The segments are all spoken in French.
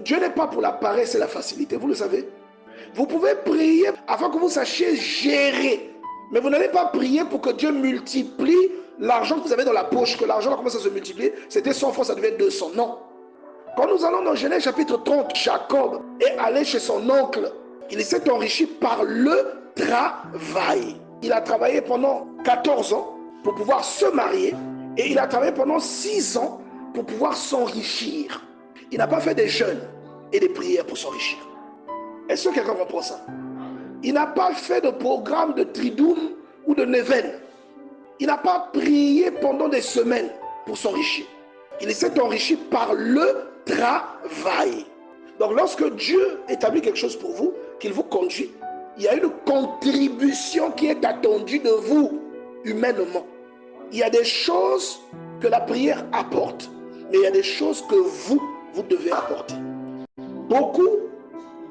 Dieu n'est pas pour la paresse et la facilité, vous le savez. Vous pouvez prier afin que vous sachiez gérer. Mais vous n'allez pas prier pour que Dieu multiplie l'argent que vous avez dans la poche, que l'argent commence à se multiplier. C'était 100 fois, ça devait être 200. Non. Quand nous allons dans Genèse chapitre 30, Jacob est allé chez son oncle. Il s'est enrichi par le travail. Il a travaillé pendant 14 ans pour pouvoir se marier et il a travaillé pendant 6 ans pour pouvoir s'enrichir. Il n'a pas fait des jeûnes et des prières pour s'enrichir. Est-ce que quelqu'un comprend ça? Il n'a pas fait de programme de Triduum ou de Neven. Il n'a pas prié pendant des semaines pour s'enrichir. Il s'est enrichi par le travail. Donc lorsque Dieu établit quelque chose pour vous, qu'il vous conduit, il y a une contribution qui est attendue de vous humainement. Il y a des choses que la prière apporte, mais il y a des choses que vous devez apporter. Beaucoup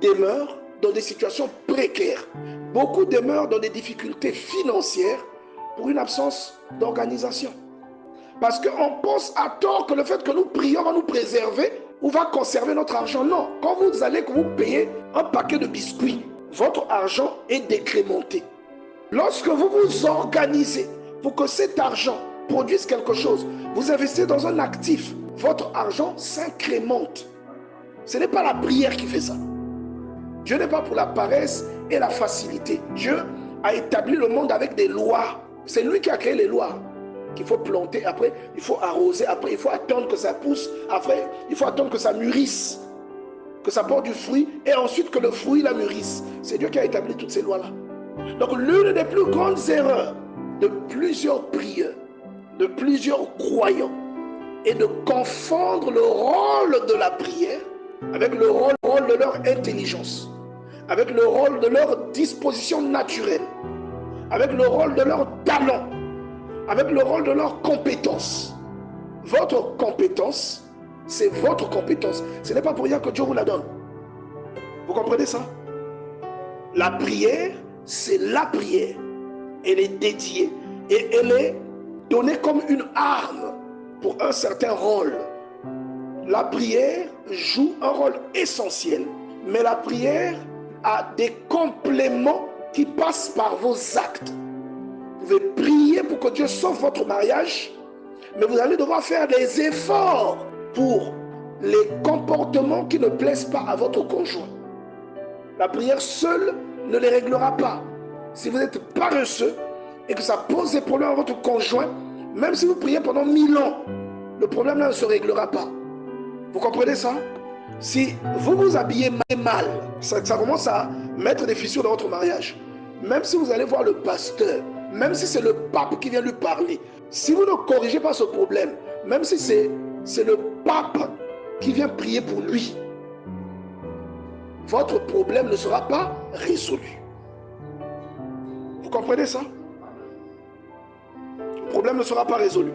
demeurent dans des situations précaires. Beaucoup demeurent dans des difficultés financières pour une absence d'organisation. Parce qu'on pense à tort que le fait que nous prions va nous préserver ou va conserver notre argent. Non, quand vous allez que vous payez un paquet de biscuits, votre argent est décrémenté. Lorsque vous vous organisez pour que cet argent produise quelque chose, vous investissez dans un actif, votre argent s'incrémente. Ce n'est pas la prière qui fait ça. Dieu n'est pas pour la paresse et la facilité. Dieu a établi le monde avec des lois. C'est lui qui a créé les lois. Qu'il faut planter, après il faut arroser, après il faut attendre que ça pousse, après il faut attendre que ça mûrisse, que ça porte du fruit, et ensuite que le fruit la mûrisse. C'est Dieu qui a établi toutes ces lois-là. Donc l'une des plus grandes erreurs de plusieurs prieurs, de plusieurs croyants, est de confondre le rôle de la prière avec le rôle de leur intelligence, avec le rôle de leur disposition naturelle, avec le rôle de leur talent, avec le rôle de leur compétence. Votre compétence, c'est votre compétence. Ce n'est pas pour rien que Dieu vous la donne. Vous comprenez ça? La prière, c'est la prière. Elle est dédiée et elle est donnée comme une arme pour un certain rôle. La prière joue un rôle essentiel, mais la prière a des compléments qui passent par vos actes. Vous pouvez prier pour que Dieu sauve votre mariage, mais vous allez devoir faire des efforts pour les comportements qui ne plaisent pas à votre conjoint. La prière seule ne les réglera pas. Si vous êtes paresseux et que ça pose des problèmes à votre conjoint, même si vous priez pendant 1000 ans, le problème là ne se réglera pas. Vous comprenez ça? Si vous vous habillez mal, ça commence à mettre des fissures dans votre mariage. Même si vous allez voir le pasteur, même si c'est le pape qui vient lui parler, si vous ne corrigez pas ce problème, même si c'est le pape qui vient prier pour lui, votre problème ne sera pas résolu. Vous comprenez ça? Le problème ne sera pas résolu.